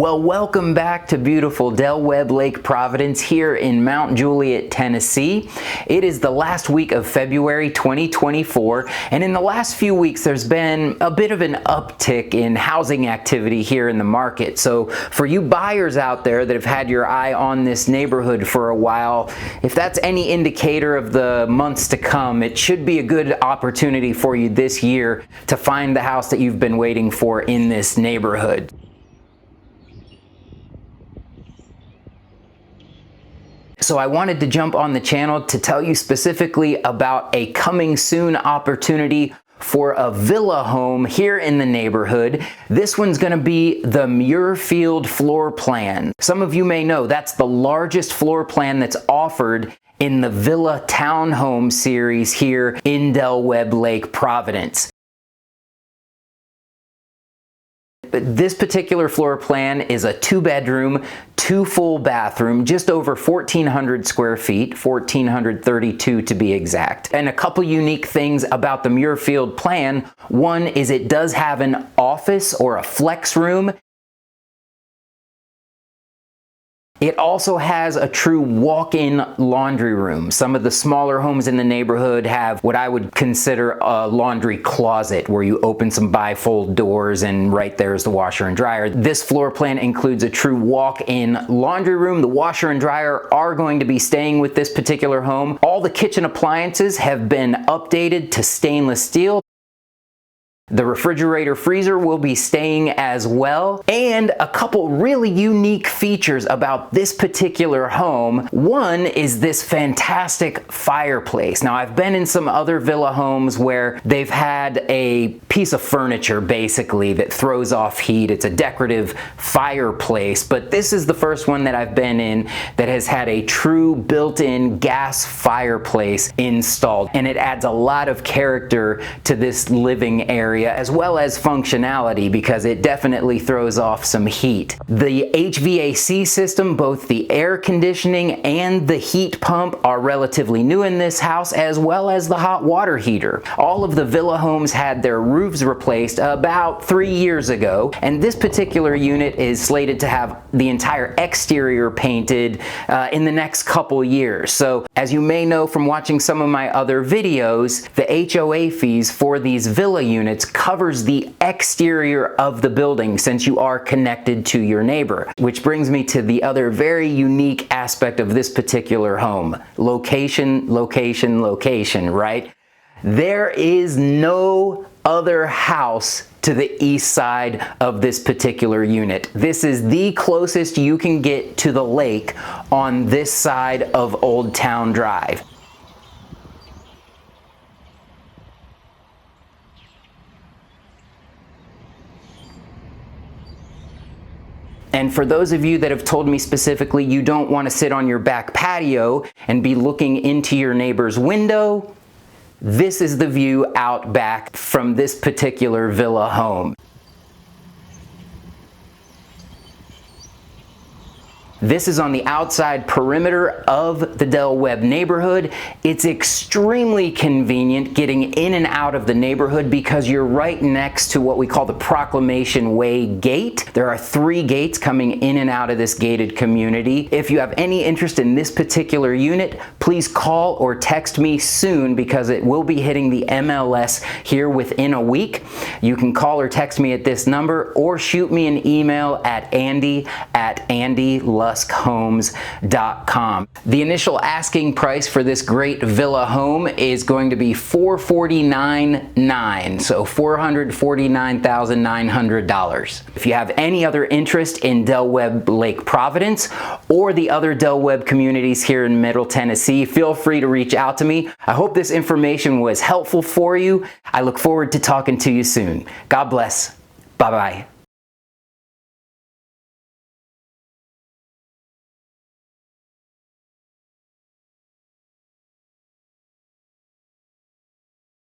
Well, welcome back to beautiful Webb Lake Providence here in Mt Juliet, Tennessee. It is the last week of February 2024, and in the last few weeks there's been a bit of an uptick in housing activity here in the market. So for you buyers out there that have had your eye on this neighborhood for a while, if that's any indicator of the months to come, it should be a good opportunity for you this year to find the house that you've been waiting for in this neighborhood. So I wanted to jump on the channel to tell you specifically about a coming soon opportunity for a villa home here in the neighborhood. This one's going to be the Muirfield floor plan. Some of you may know that's the largest floor plan that's offered in the villa townhome series here in Webb Lake Providence. This particular floor plan is a 2-bedroom, 2 full bathroom, just over 1,400 square feet, 1,432 to be exact. And a couple unique things about the Muirfield plan. One is it does have an office or a flex room. It also has a true walk-in laundry room. Some of the smaller homes in the neighborhood have what I would consider a laundry closet where you open some bifold doors and right there is the washer and dryer. This floor plan includes a true walk-in laundry room. The washer and dryer are going to be staying with this particular home. All the kitchen appliances have been updated to stainless steel. The refrigerator freezer will be staying as well. And a couple really unique features about this particular home. One is this fantastic fireplace. Now, I've been in some other villa homes where they've had a piece of furniture basically that throws off heat. It's a decorative fireplace, but this is the first one that I've been in that has had a true built-in gas fireplace installed. And it adds a lot of character to this living area, as well as functionality, because it definitely throws off some heat. The HVAC system, both the air conditioning and the heat pump, are relatively new in this house, as well as the hot water heater. All of the villa homes had their roofs replaced about 3 years ago, and this particular unit is slated to have the entire exterior painted in the next couple years. So as you may know from watching some of my other videos, the HOA fees for these villa units covers the exterior of the building since you are connected to your neighbor. Which brings me to the other very unique aspect of this particular home. Location, location, location, right? There is no other house to the east side of this particular unit. This is the closest you can get to the lake on this side of Old Town Drive. And for those of you that have told me specifically you don't want to sit on your back patio and be looking into your neighbor's window, this is the view out back from this particular villa home. This is on the outside perimeter of the Webb neighborhood. It's extremely convenient getting in and out of the neighborhood because you're right next to what we call the Proclamation Way gate. There are 3 gates coming in and out of this gated community. If you have any interest in this particular unit, please call or text me soon because it will be hitting the MLS here within a week. You can call or text me at this number or shoot me an email at andy@luskhomes.com. The initial asking price for this great villa home is going to be $449,900, so $449,900. If you have any other interest in Webb Lake Providence or the other Webb communities here in Middle Tennessee, feel free to reach out to me. I hope this information was helpful for you. I look forward to talking to you soon. God bless. Bye-bye.